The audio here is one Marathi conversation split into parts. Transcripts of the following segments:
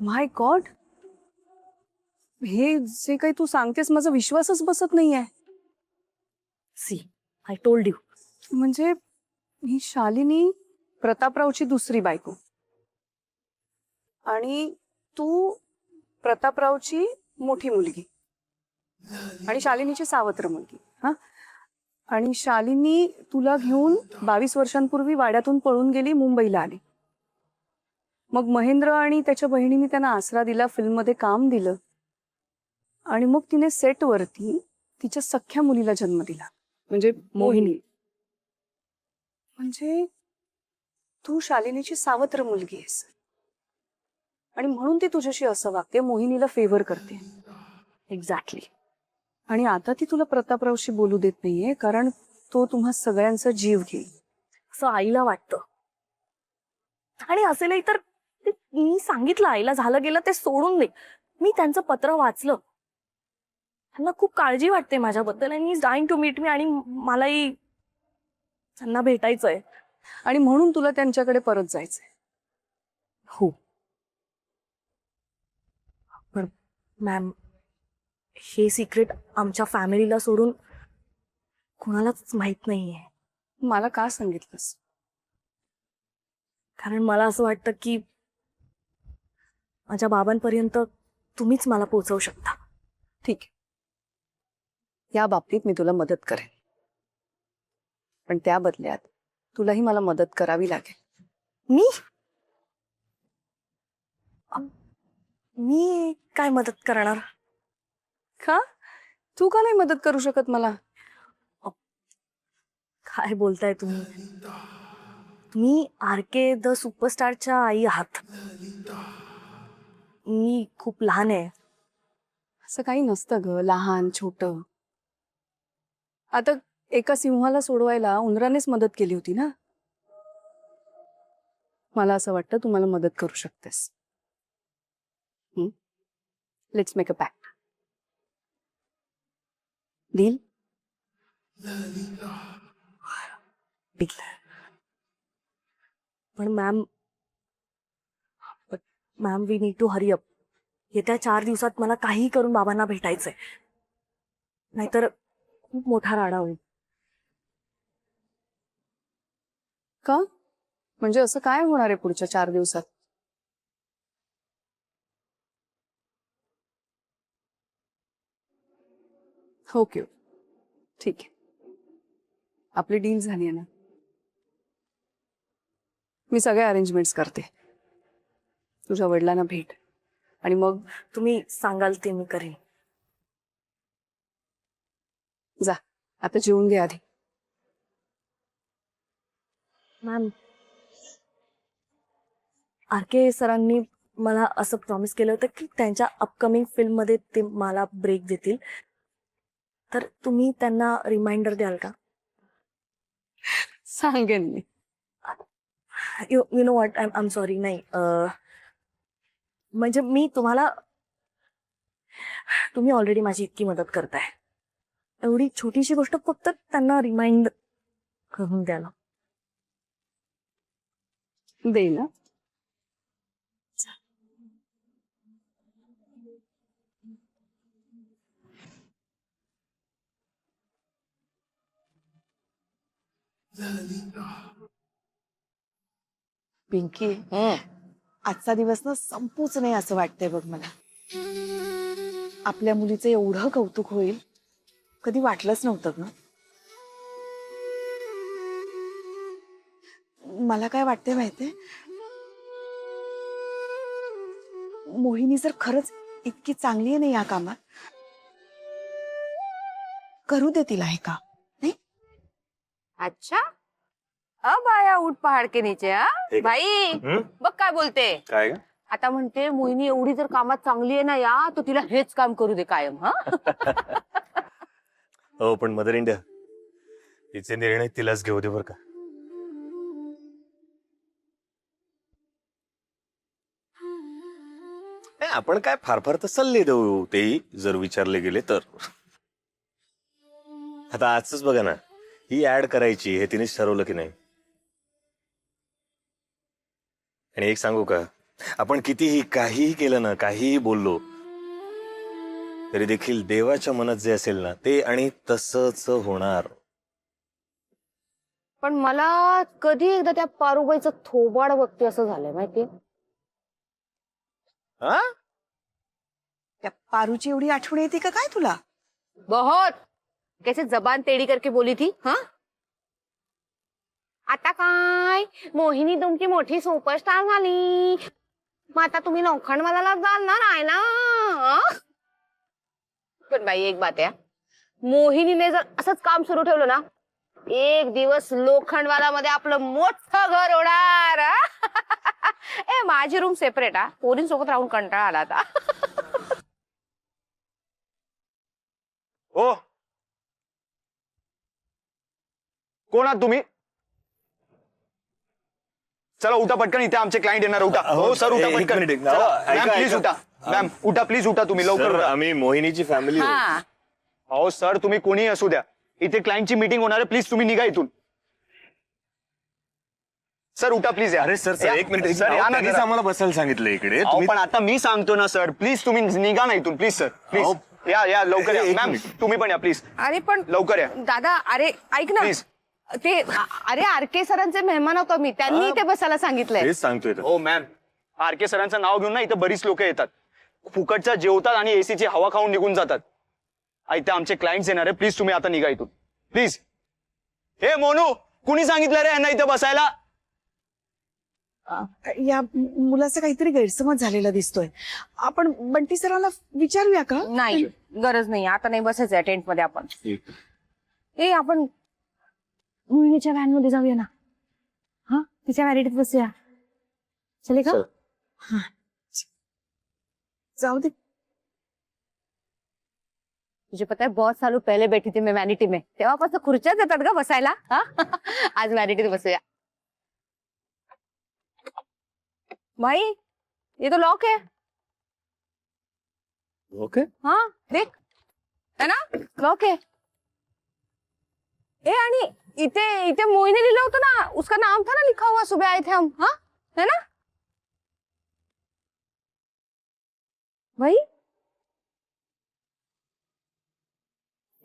माय गॉड, हे जे काही तू सांगतेस माझा विश्वासच बसत नाहीये. See I told you. म्हणजे ही शालिनी प्रतापरावची दुसरी बायको आणि तू प्रतापरावची मोठी मुलगी आणि शालिनीची सावत्र मुलगी. हा, आणि शालिनी तुला घेऊन 22 वर्षांपूर्वी वाड्यातून पळून गेली, मुंबईला आली. मग महेंद्र आणि त्याच्या बहिणीने त्यांना आसरा दिला, फिल्ममध्ये काम दिलं आणि मग तिने सेटवरती तिच्या सख्ख्या मुलीला जन्म दिला, म्हणजे मोहिनी. म्हणजे तू शालिनीची सावत्र मुलगी आहेस आणि म्हणून ती तुझ्याशी असं वागते, मोहिनीला फेवर करते. एक्झॅक्टली. आणि आता ती तुला प्रतापरावशी बोलू देत नाहीये कारण तो तुम्हा सगळ्यांचा जीव घेईल असं आईला वाटतं. आणि असेलही तर मी सांगितलं आईला, झालं गेलं ते सोडून दे. मी त्यांचं पत्र वाचलं. त्यांना खूप काळजी वाटते माझ्याबद्दल आणि is dying to meet me, आणि मलाही त्यांना भेटायचंय. आणि म्हणून तुला त्यांच्याकडे परत जायचंय. हो, पण मॅम, हे सिक्रेट आमच्या फॅमिलीला सोडून कुणालाच माहित नाहीये. मला का सांगितलंस? कारण मला असं वाटतं की माझ्या बाबांपर्यंत तुम्हीच मला पोहोचवू शकता. ठीक आहे, या बाबतीत मी तुला मदत करेन, पण त्या बदल्यात तुलाही मला मदत करावी लागेल. मी मी काय मदत करणार? का? तू का नाही मदत करू शकत मला? काय बोलताय तुम्ही? तुम्ही आर.के. द सुपरस्टारच्या आई आहात. मी खूप लहान आहे. असं काही नसतं ग, लहान छोट. आता एका सिंहाला सोडवायला उंदरानेच मदत केली होती ना. मला असं वाटतं तू मला मदत करू शकतेस. Let's make a pact. Deal? पण ma'am, we need to hurry up. येत्या 4 दिवसात मला काही करून बाबांना भेटायचंय, नाहीतर खूप मोठा राडा होईल. का? म्हणजे असं काय होणार आहे पुढच्या 4 दिवसात? ओके, ठीक आहे. आपली डील झाली आहे ना. मी सगळे अरेंजमेंट्स करते. तुझ्या वडिलांना भेट आणि मग तुम्ही सांगाल ते मी करेन. जा, आता जेवून घे आधी. Ma'am, R K. सरांनी मला असं प्रॉमिस केलं होतं की त्यांच्या अपकमिंग फिल्म मध्ये ते मला ब्रेक देतील, तर तुम्ही त्यांना रिमाइंडर द्याल का? सांगेन मी. You know what, I am sorry. नाही, म्हणजे मी तुम्ही ऑलरेडी माझी इतकी मदत करताय, एवढी छोटीशी गोष्ट फक्त त्यांना रिमाइंड करून द्याल. दे ना. पिंकी, आजचा दिवस ना संपूच नाही असं वाटतंय बघ मला. आपल्या मुलीचं एवढं कौतुक होईल कधी वाटलंच नव्हतं ग. मला काय वाटतंय माहितीये, मोहिनी जर खरंच इतकी चांगली आहे ना या कामात, करू दे तिला हे का नाही. अच्छा, अब आया ऊट पहाड़ के नीचे. हा भाई, बघ काय बोलते. काय ग? आता म्हणते मोहिनी एवढी जर कामात चांगली आहे ना या, तो तिला हेच काम करू दे कायम. हा हो, पण मदर इंडिया, तिचे निर्णय तिलाच घेऊ दे बर का. नाही, आपण काय फार फार तर सल्ले देऊ, तेही जर विचारले गेले तर. आता आजच बघा ना, ही ऍड करायची हे तिनेच ठरवलं की नाही. आणि एक सांगू का, आपण कितीही काहीही केलं ना, काहीही बोललो तरी देखील देवाच्या मनात जे असेल ना ते आणि तसंच होणार. पण मला कधी एकदा त्या पारुबाईचं थोबाड बघते असं झालंय माहितीये. हा? त्या पारूची एवढी आठवण येते का काय तुला? बहुत. कैसे जबान टेढ़ी करके बोली थी. हा, आता काय मोहिनी तुमची मोठी सुपरस्टार झाली, मग आता तुम्ही लोखंडवाला जाणार आहे ना. पण बाई एक बात आहे, मोहिनीने जर असंच काम सुरू ठेवलं ना, एक दिवस लोखंडवाला मध्ये आपलं मोठं घर होणार. ए माझी रूम सेपरेट हा, पोरींसोबत राहून कंटाळा आला आता. हो, कोण आहात तुम्ही? चला उठा पटकन, इथे आमचे क्लायंट येणार. उठा. हो सर, उठा एक पटकन. मिनिट. चला, ऐका, मॅम प्लीज ऐका. उठा. मॅम उठा, प्लीज उठा तुम्ही लवकर सर, उठा. आम्ही मोहिनीची फॅमिली. हा, हो सर, तुम्ही कोणी असू द्या, इथे क्लायंटची मीटिंग होणार आहे. प्लीज तुम्ही निघा इथून. सर उठा प्लीज. अरे सर या. एक मिनिट. सर या ना कधीच जरा. आम्हाला बसायला सांगितलं इकडे अहो, तुम्ही. पण आता मी सांगतो ना सर, प्लीज तुम्ही निघा ना इथून. प्लीज सर, प्लीज अहो. या या लवकर या. एक मॅम मिनिट. तुम्ही पण या प्लीज, अरे पण लवकर या दादा, अरे ऐक ना, प्लीज. ते अरे आरके सरांचे मेहमान होतो मी, त्यांनी ते बसायला सांगितलंय. तेच सांगतोय तर. हो मॅम, आरके सरांचं नाव घेऊन ना इथं बरीच लोक येतात, फुकटच्या जेवतात आणि एसीची हवा खाऊन निघून जातात. इथे आमचे क्लायंट्स येणार आहे. प्लीज तुम्ही आता निघा इथून प्लीज. हे मोनू, कुणी सांगितलं रे यांना इथं बसायला? या मुलाचा काहीतरी गैरसमज झालेला दिसतोय. आपण बंटी सरांना विचारूया का? नाही, गरज नाही, आता नाही बसायचंय टेंट मध्ये आपण. ए आपण मुलीच्या व्हॅन मध्ये जाऊया ना. हा, तिच्या व्हॅनिटीत बसूया. चले का? चल. जाऊ दे. तुझे पता है बहुत सालों पहले बैठी थी मैं वैनिटी में, तेव्हापासून खुर्च्याच येतात का बसायला. हा? आज वॅनिटीत बसूया. भाई ये तो लॉक है. ओके. हाँ देख, है ना, लॉक है. ए आणि इथे इथे मोहिनी लिहिलं होतं ना, उसका नाम था ना लिखा हुआ, सुबह आए थे हम. हाँ है ना भाई.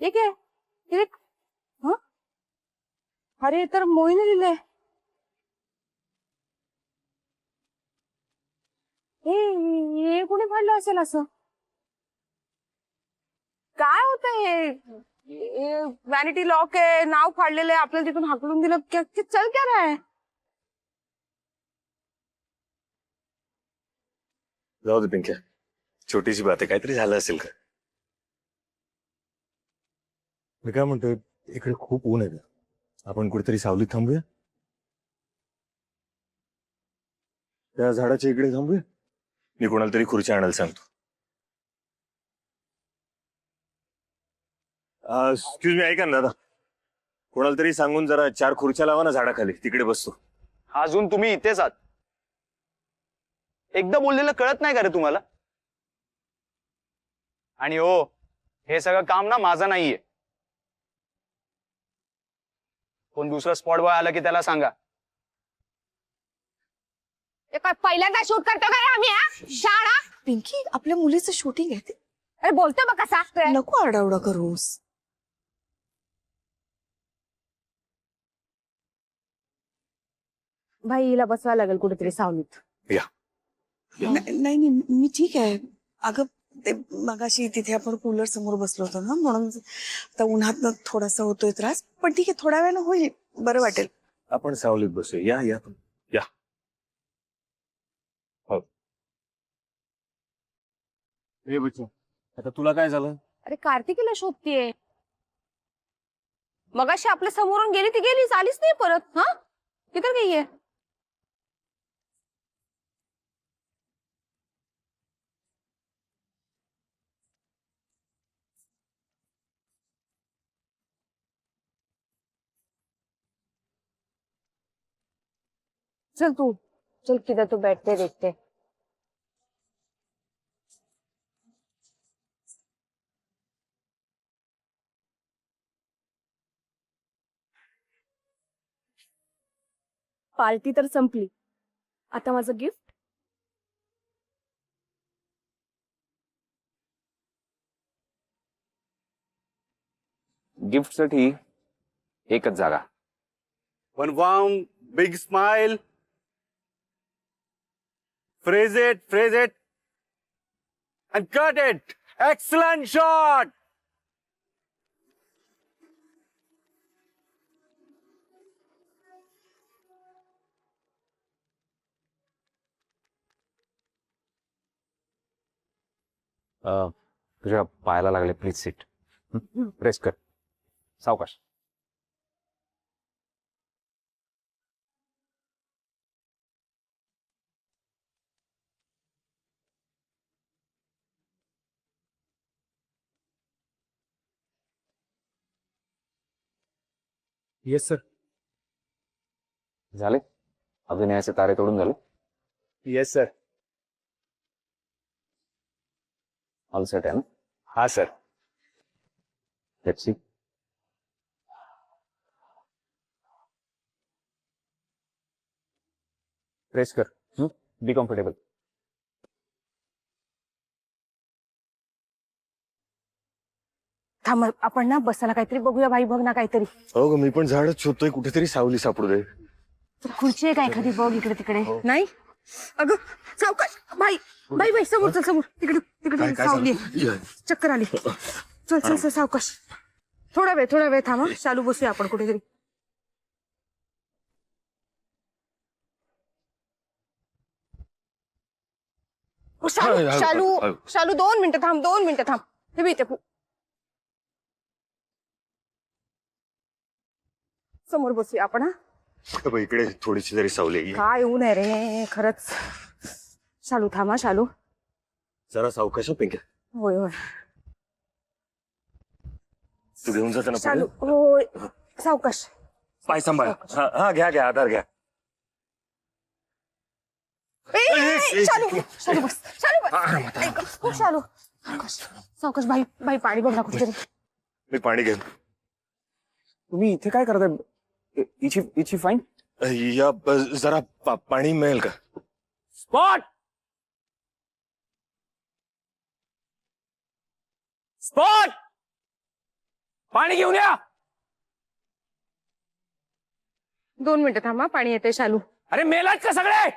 ये क्या है? ये देख. हाँ, अरे हे तर मोहिनी लिहिलंय. हे कोणी फाडलं असेल असं? काय होतंय हे? वॅनिटी लॉक आहे, नाव फाडलेलं आहे, आपल्याला तिथून हाकलून दिलं. चल क्या रहा है? जाऊ दे पिंक्या, छोटीशी बात आहे, काहीतरी झालं असेल का. मी काय म्हणतोय, इकडे खूप ऊन आहे, आपण कुठेतरी सावलीत थांबूया. त्या झाडाच्या इकडे थांबूया. मी कोणाला तरी खुर्ची आणायला सांगतो. एक्सक्यूज मी, ऐका ना दादा, कोणाला तरी सांगून जरा 4 खुर्च्या लावा ना झाडाखाली, तिकडे बसतो. अजून तुम्ही इथेच आहात. एकदा बोललेलं कळत नाही का रे तुम्हाला? आणि हो, हे सगळं काम ना माझं नाहीये. कोण दुसरं स्पॉट बॉय आलं की त्याला सांगा. हे काय पहिल्यांदा शूट करतो काय आम्ही? हा? शाळा. पिंकी, आपल्या मुलीचं शूटिंग आहे ते. अरे बोलतो बघ कसा. नको आरडाओरडा करूस. भाई हिला बसवायला लागेल कुठेतरी सावलीत. नाही नाही, मी ठीक आहे. अगं ते मगाशी तिथे आपण कूलर समोर बसलो होतो ना, म्हणून आता उन्हात थोडासा होतोय त्रास. पण ठीक आहे, थोड्या वेळानं होईल, बरं वाटेल. आपण सावलीत बसूया. या या. हो. हे बच्चा, आता तुला काय झालं? अरे कार्तिकीला शोधतीये. मगाशी आपल्या समोरून गेली ती गेलीच, आलीच नाही परत. हा, किधर गई है? चल तू, चल किधर तो बैठते देखते. पार्टी तर संपली, आता माझं गिफ्ट. गिफ्टसाठी एकच जागा. One warm, big smile. Phrase it, and cut it. Excellent shot. तुझ्या पायाला लागले, प्लीज सीट. प्रेस कर. सावकाश. Yes, sir. झाले अभिनयाचे तारे तोडून झाले. Yes, sir. ऑल सेट आहे ना. हाँ, sir. Let's see. प्रेस कर. Be comfortable. थांब, आपण ना बसायला काहीतरी बघूया बाई, बघ ना काहीतरी. हो ग, मी पण झाडच शोधतोय, कुठेतरी सावली सापडू दे. खुर्ची आहे का एखादी बघ इकडे तिकडे. नाही अगं सावकाश. बाई बाई बाई, समोर चल, समोर तिकडे तिकडे सावली आहे. चक्कर आली. चल चल चल सावकाश. थोडा वेळ थांबा. शालू बसूया आपण कुठेतरी. ओ, शालू 2 मिनिटं थांब, 2 मिनिटं थांब. हे बी इथे समोर बसूया आपण. हा, इकडे थोडीशी जरी सावली आहे. काय ऊन आहे रे खरंच. शालू थांबा, शालू. जरा सावकाश पिंक्या. होय होय तू घेऊन जाताना शालू. होय सावकाश. पाय सांभाळ. हा घ्या आधार घ्या. शालू शालू बस, शालू बस. ऐक, हो, शालू सावकाश. बाई बाई, पाणी बघ ना कुठेतरी. मी पाणी घेईन. तुम्ही इथे काय करताय? इची फाईन. या जरा पाणी मिळेल का? स्पॉट. स्पॉट. पाणी घेऊन या. 2 मिनिटं थांबा, पाणी येते. शालू. अरे मेलात का सगळे?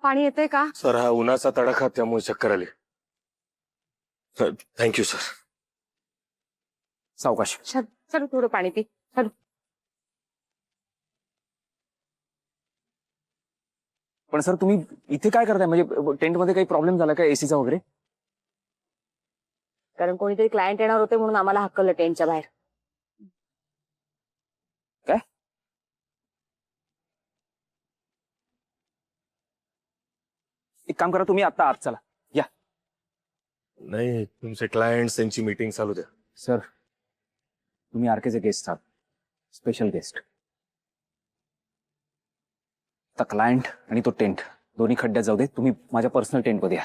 पाणी येते का? सर, हा उन्हाचा तडाखा, त्यामुळे चक्कर आली. Thank you sir. सावकाश. शालू थोडं पाणी पी. शालू. पण सर तुम्ही इथे काय करताय? म्हणजे टेंट मध्ये काही प्रॉब्लेम झाला का एसीचा वगैरे? कारण कोणीतरी क्लायंट येणार होते म्हणून आम्हाला हक्कलं टेंटच्या बाहेर. काय? एक काम करा, तुम्ही आता आत चला. या. नाही, तुमचे क्लायंट्स, त्यांची मीटिंग चालू द्या. सर तुम्ही आरकेचे गेस्ट आहात, स्पेशल गेस्ट. आता क्लायंट आणि तो टेंट दोन्ही खड्ड्यात जाऊ दे. तुम्ही माझ्या पर्सनल टेंट मध्ये या.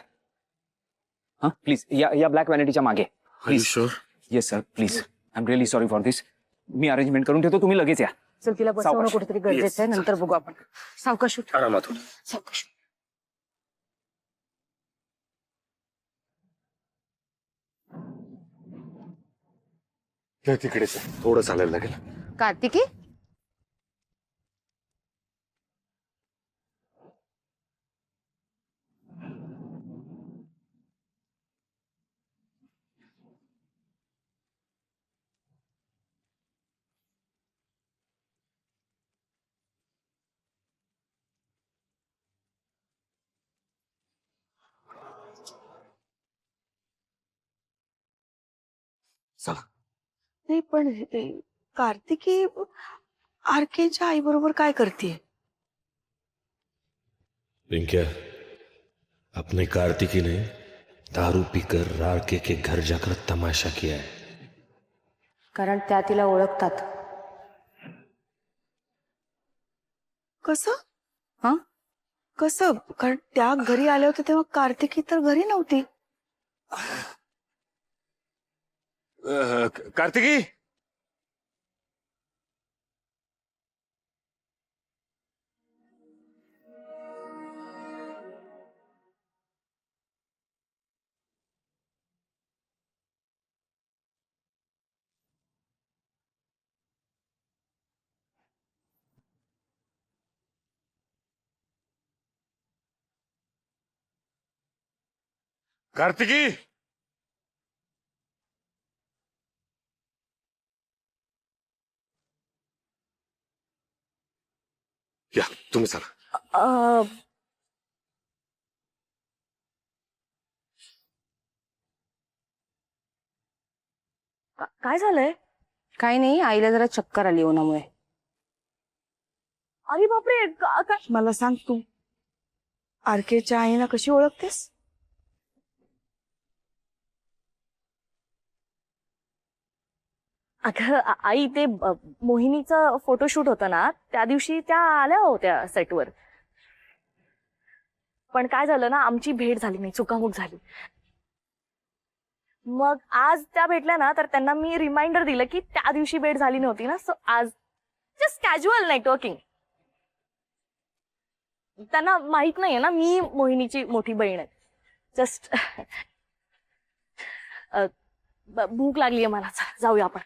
हा प्लीज. या ब्लॅक व्हॅनिटीच्या मागे. Please. Sure? Yes sir, please. I am really sorry for this. Me arrangement करून ठेवतो, तुम्ही लगेच या. चल, तिला बसवणं सावकाश. कुठेतरी गरजेचं आहे. नंतर बघू आपण. सावकाश उठ. आरामात. सावकाश. तिकडेच थोडं चालायला लागेल. कार्तिकी, चला. नाही पण कार्तिकी आरकेच्या आई बरोबर काय करते? पिंकिया, अपने कार्तिकी ने दारू पीकर रारके के घर जाकर तमाशा किया है. कारण त्या तिला ओळखतात. कसं? हा? कसं? कारण त्या घरी आल्या होत्या तेव्हा कार्तिकी तर घरी नव्हती. कार्तिकी. कार्तिकी या तुम्ही चला. अ, काय झालंय? काही नाही, आईला जरा चक्कर आली उन्हामुळे. अरे बापरे, काय? मला सांग तू आरकेच्या आईना कशी ओळखतेस? अगं आई, ते मोहिनीचं फोटोशूट होतं ना, त्या दिवशी त्या आल्या होत्या सेटवर. पण काय झालं ना, आमची भेट झाली नाही, चुकामुक झाली. मग आज त्या भेटल्या ना, तर त्यांना मी रिमाइंडर दिलं की त्या दिवशी भेट झाली नव्हती ना, सो आज जस्ट कॅज्युअल नेटवर्किंग. त्यांना माहित नाहीये ना, मी मोहिनीची मोठी बहीण आहे. जस्ट भूक लागलीये मला, चला जाऊया आपण,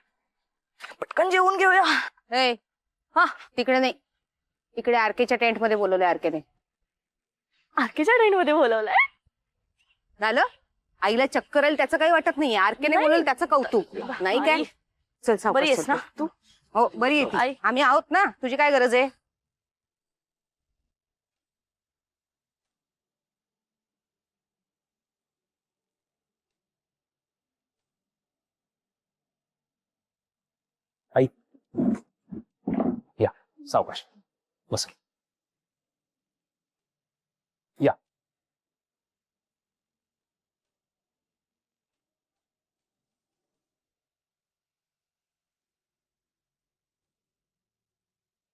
पटकन जेवून घेऊया. ए, हा तिकडे नाही, इकडे आरकेच्या टेंट मध्ये बोलवलंय आरकेने. आरकेच्या ट्रेनमध्ये बोलवलंय? झालं, आईला चक्कर आली त्याचं काही वाटत नाही, आरकेने नाही. बोलवलं त्याचं कौतुक नाही काय. आई, चल सावकाश बरी आहेस चल. ना तू? हो बरी आहे ती. आई. आम्ही आहोत ना, तुझी काय गरज आहे. आई या सावकाश बस. या.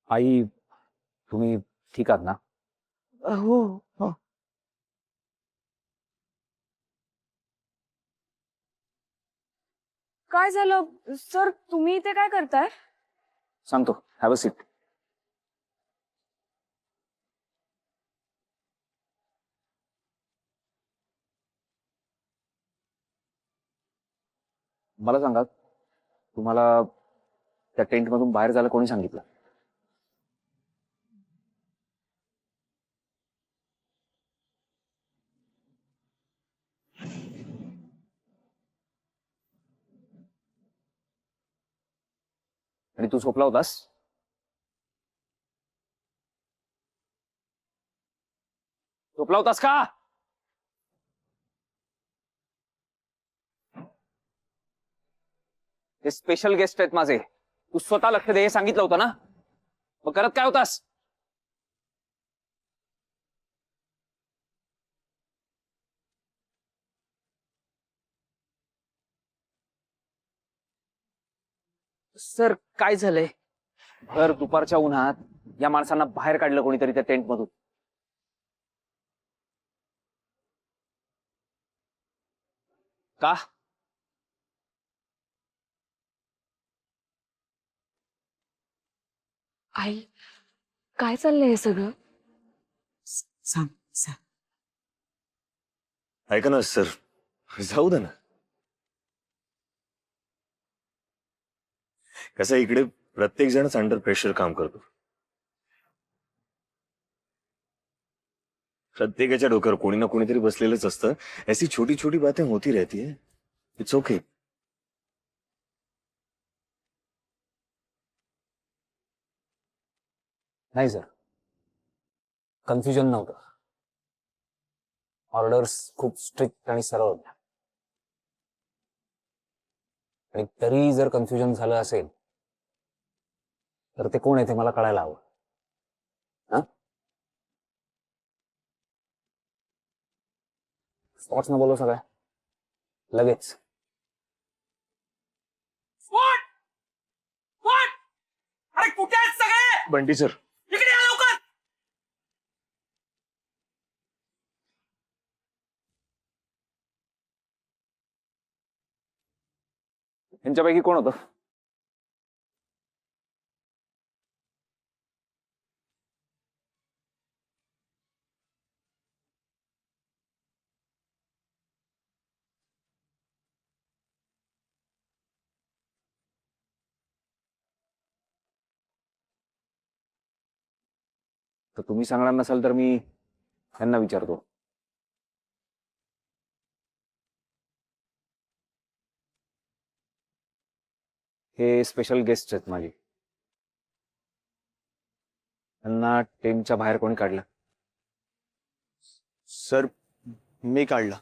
आई तुम्ही ठीक आहात ना? हो हो. काय झालं सर, तुम्ही इथे काय करताय? सांगतो, हॅव अ सीट. मला सांगा, तुम्हाला त्या टेंट मधून बाहेर जायला कोणी सांगितलं? आणि तू झोपला होतास? झोपला होतास का? ते स्पेशल गेस्ट आहेत माझे, तू स्वतः लक्ष दे हे सांगितलं होतं ना, मग करत काय होतास? सर काय झालंय? भर दुपारच्या उन्हात या माणसांना बाहेर काढलं कोणीतरी त्या टेंट मधून. का? आई, काय चाललंय हे सगळं? सांग सांग. ऐका ना सर, जाऊ दे ना. कसं आहे, इकडे प्रत्येक जणच अंडर प्रेशर काम करतो. प्रत्येकाच्या डोक्यावर कोणी ना कोणीतरी बसलेलंच असतं. ऐसी छोटी छोटी बातें होती रहती है. It's okay. नाही सर, कन्फ्युजन नव्हतं. ऑर्डर्स खूप स्ट्रिक्ट आणि सरळ होत्या. आणि तरी जर कन्फ्युजन झालं असेल तर ते कोण आहे ते मला कळायला हवं. हा, स्पॉट्स न बोलव सगळ्या लगेच. अरे कुठे आहेत सगळे? बंटी सर, इकडे या लवकर. यांच्यापैकी कोण होतं? तर तुम्ही सांगणार नसाल तर मी यांना विचारतो. हे स्पेशल गेस्ट आहेत माझे. त्यांना टेंटच्या बाहेर कोणी काढलं? सर मी काढला.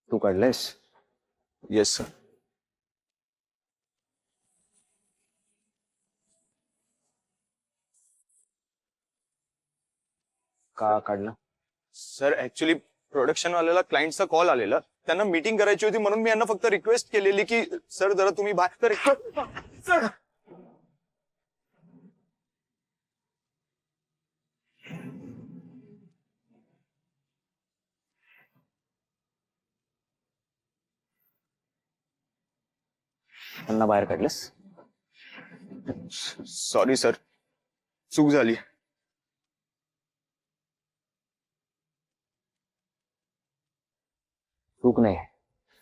तू काढलंयस? Yes sir. का काढलं? सर ऍक्च्युली प्रोडक्शन वाल्याला क्लायंटचा कॉल आलेला, त्यांना मीटिंग करायची होती म्हणून मी यांना फक्त रिक्वेस्ट केलेली की सर जरा तुम्ही बाहेर. सर त्यांना बाहेर काढलंस? सॉरी सर, चूक झाली. चूक नाही,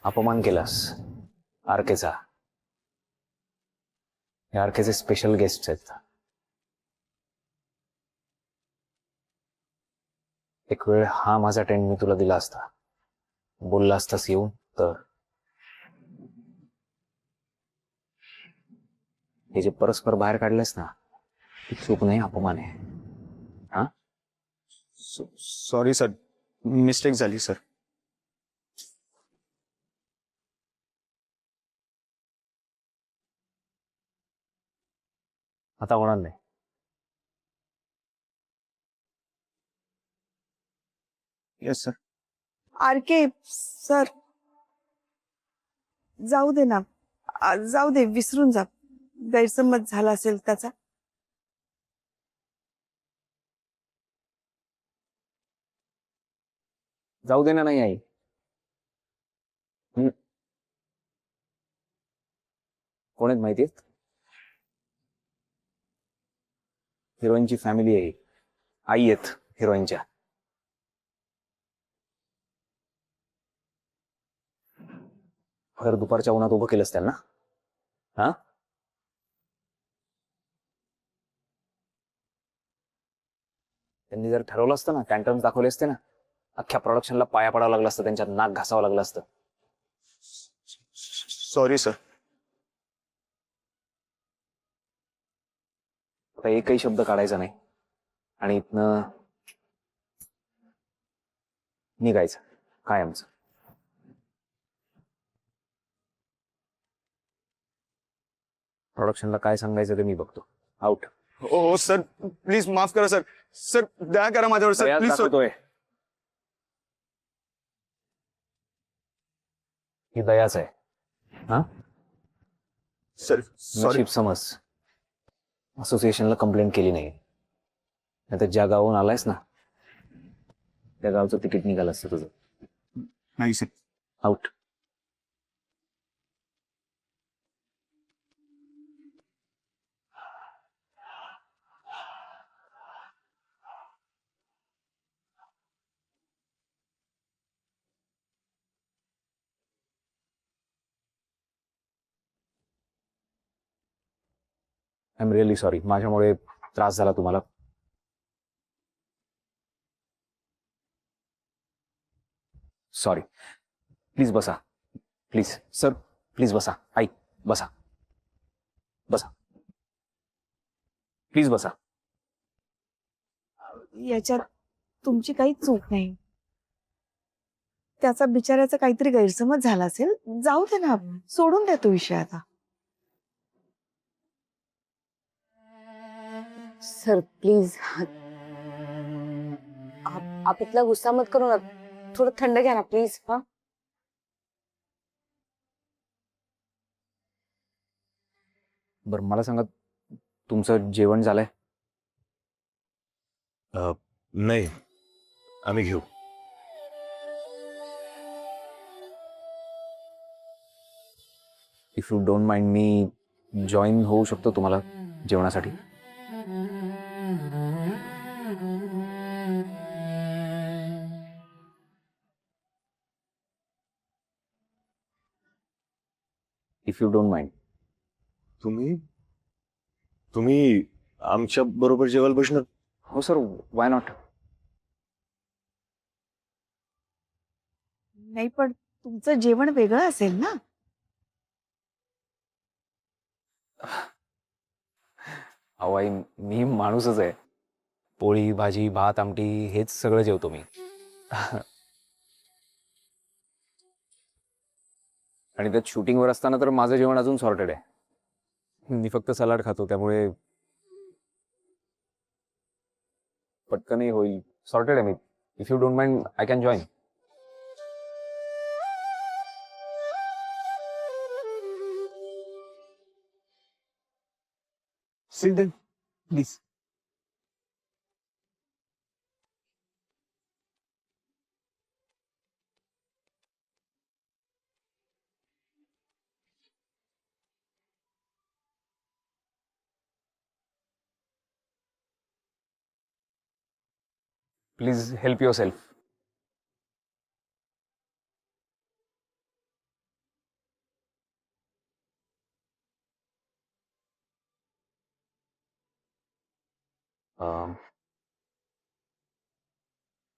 अपमान केलास आरकेचा. हे आरकेचे स्पेशल गेस्ट आहेत. एक वेळ हा माझा टेंट मी तुला दिला असता, बोलला असतास येऊन तर. हे जे परस्पर बाहेर काढलेस ना, ती चूक नाही, अपमान आहे. हा, सॉरी सर, मिस्टेक झाली सर. आता होणार नाही. Yes sir. आरके सर, जाऊ दे ना, जाऊ दे, विसरून जा. गैरसमज झाला असेल त्याचा. जाऊ दे ना. नाही आई. कोण आहेत माहितीये? हिरोईनची फॅमिली आहे. आई आहेत हिरोईनच्या. भर दुपारच्या उन्हात उभं केलंस त्यांना. हा, त्यांनी जर ठरवलं असतं ना, टॅन्टम्स दाखवले असते ना, अख्ख्या प्रोडक्शनला पाया पडावं लागलं असतं, त्यांच्यात नाक घासावं लागलं असतं. Sorry sir. आता एकही शब्द काढायचा नाही आणि इथनं निघायचं कायमचं. प्रोडक्शनला काय सांगायचं ते मी बघतो. आउट. हो सर, प्लीज माफ करा सर. सर दया करा माझ्यावर सर, प्लीज. दाखवतोय ही दयाच आहे. हा, सर सॉरी. नशीब समज असोसिएशनला कंप्लेंट केली नाही, नाहीतर ज्या गावून आलायस ना, त्या गावचं तिकीट निघालं असतं तुझं. नाही sir. Out. I am really sorry, माझ्यामुळे त्रास झाला तुम्हाला. सॉरी. प्लीज बसा. प्लीज सर, प्लीज बसा. आई बसा, बसा, प्लीज बसा. याच्यात तुमची काही चूक नाही. त्याचा बिचाऱ्याचा काहीतरी गैरसमज झाला असेल. जाऊ दे ना, सोडून द्या तो विषय आता. सर प्लीज, आप इथला गुस्सा मत करू ना, थोडं थंड घ्या ना प्लीज. हा, बरं मला सांगा, तुमचं जेवण झालंय? नाही, आम्ही घेऊ. If you don't mind, me join होऊ शकतो तुम्हाला जेवणासाठी? If you don't mind. तुम्ही तुम्ही आमच्या बरोबर जेवायला बसणार? हो सर, वाय नॉट. नाही पण तुमचं जेवण वेगळं असेल ना. अहो आई, मी माणूसच आहे. पोळी भाजी भात आमटी हेच सगळं जेवतो मी. आणि त्यात शूटिंगवर असताना तर माझं जेवण अजून सॉर्टेड आहे. मी फक्त सलाड खातो, त्यामुळे पटकनही होईल. सॉर्टेड आहे मी. If you don't mind I can join. Sit then, please. Please help yourself.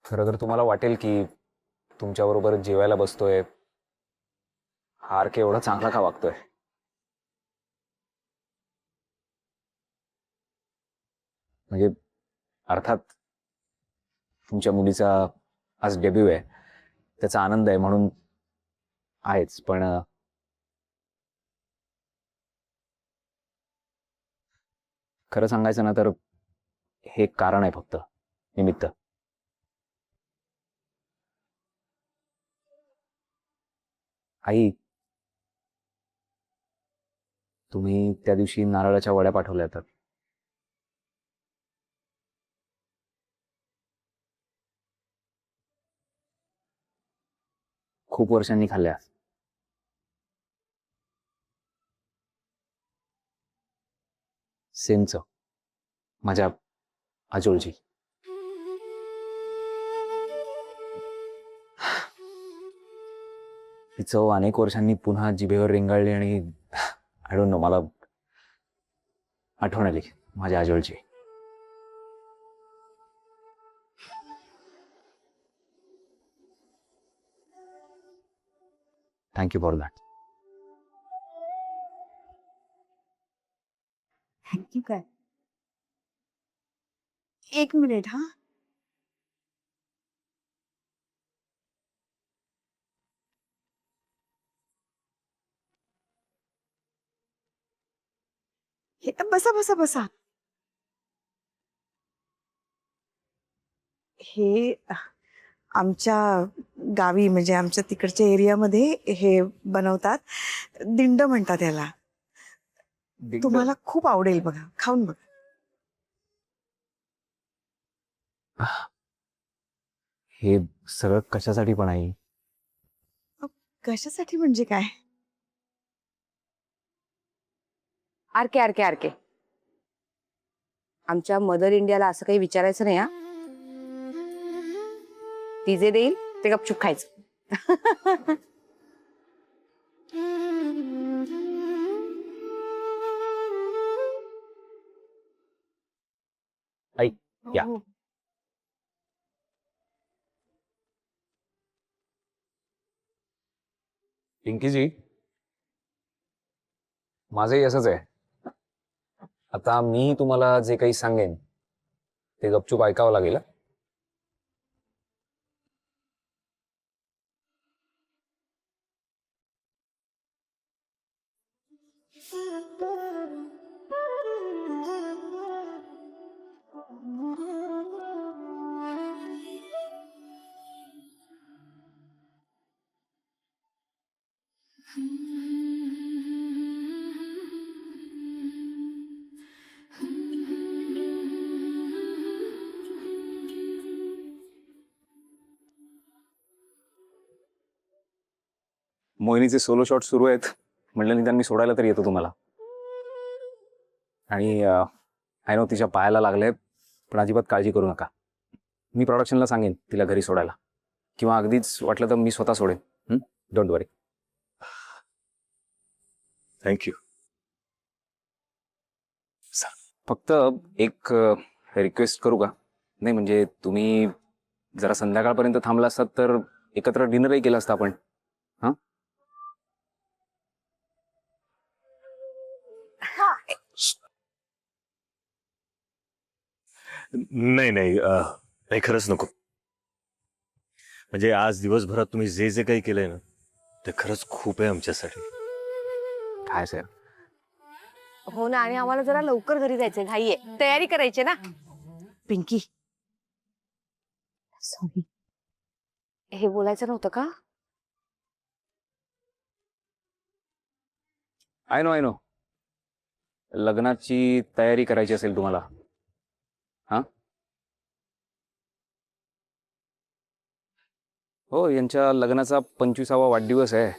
खरं तर तुम्हाला वाटेल की तुमच्याबरोबर जेवायला बसतोय, हार के एवढा चांगला का वागतोय. म्हणजे अर्थात तुमच्या मुलीचा आज डेब्यू आहे, त्याचा आनंद आहे म्हणून आहेच, पण खरं सांगायचं ना तर हे एक कारण आहे, फक्त निमित्त. आई, तुम्ही त्या दिवशी नारळाच्या वड्या पाठवल्या तर खूप वर्षांनी खाल्ल्या. सेम चव, माझ्या आजोळची. ती चव अनेक वर्षांनी पुन्हा जिभेवर रेंगाळली आणि आय डोंट नो, मला आठवण आली माझ्या आजोळची. Thank you for that. थँक्यू काय. एक मिनिट हा. हे बसा बसा बसा. हे आमच्या गावी म्हणजे आमच्या तिकडच्या एरियामध्ये हे बनवतात. दिंड म्हणतात याला. तुम्हाला खूप आवडेल बघा, खाऊन बघा. हे सगळं कशासाठी पण आई? कशासाठी म्हणजे काय? आरके आरके आरके, आमच्या मदर इंडियाला असं काही विचारायचं नाही हा. ती जे देईल ते गपचूप खायचं. आई या. हो. पिंकीजी, माझंही असंच आहे. आता मी तुम्हाला जे काही सांगेन ते गपचूप ऐकावं लागेल. मोहिनीचे सोलो शॉट सुरू आहेत, म्हटलं निदान मी सोडायला तरी येतो तुम्हाला. आणि आय नो तिच्या पायाला लागले, पण अजिबात काळजी करू नका. मी प्रोडक्शनला सांगेन तिला घरी सोडायला, किंवा अगदीच वाटलं तर मी स्वतः सोडेन. Don't worry. थँक्यू. फक्त एक रिक्वेस्ट करू का? नाही म्हणजे तुम्ही जरा संध्याकाळपर्यंत थांबला असतात तर एकत्र डिनरही केलं असतं आपण. हा नाही नाही नाही, खरंच नको. म्हणजे आज दिवसभरात तुम्ही जे जे काही केलंय ना ते खरंच खूप आहे आमच्यासाठी. काय साहेब, हो ना, आणि आम्हाला जरा लवकर घरी जायचंय, घाई आहे, तयारी करायची ना. पिंकी, सॉरी, हे बोलायचं नव्हतं का? आय नो लग्नाची तयारी करायची असेल तुम्हाला. हा हो, यांच्या लग्नाचा 25वा वाढदिवस आहे,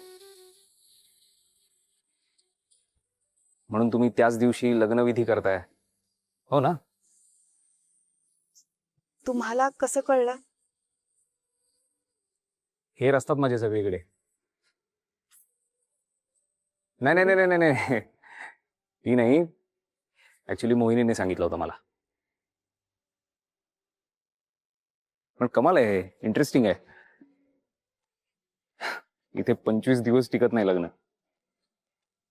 म्हणून तुम्ही त्याच दिवशी लग्नविधी करताय. हो ना? तुम्हाला कसं कळलं? हे असतात माझे सगळीकडे. नाही नाही नाही नाही नाही, ती नाही, ऍक्च्युली मोहिनीने सांगितलं होतं मला. पण कमाल आहे, इंटरेस्टिंग आहे. इथे 25 दिवस टिकत नाही लग्न,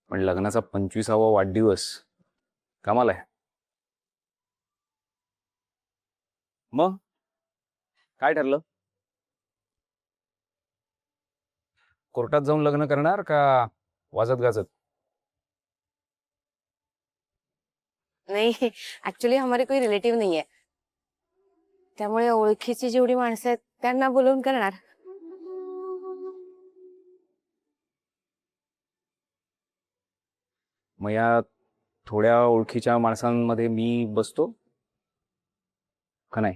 पण लग्नाचा 25वा वाढदिवस कमाल आहे. मग काय ठरलं? कोर्टात जाऊन लग्न करणार का वाजत गाजत? नाही, ऍक्च्युली हमारे कोई रिलेटिव्ह नाहीये, त्यामुळे ओळखीची जेवढी माणसं आहेत त्यांना बोलवून करणार. मग या थोड्या ओळखीच्या माणसांमध्ये मी बसतो का नाही?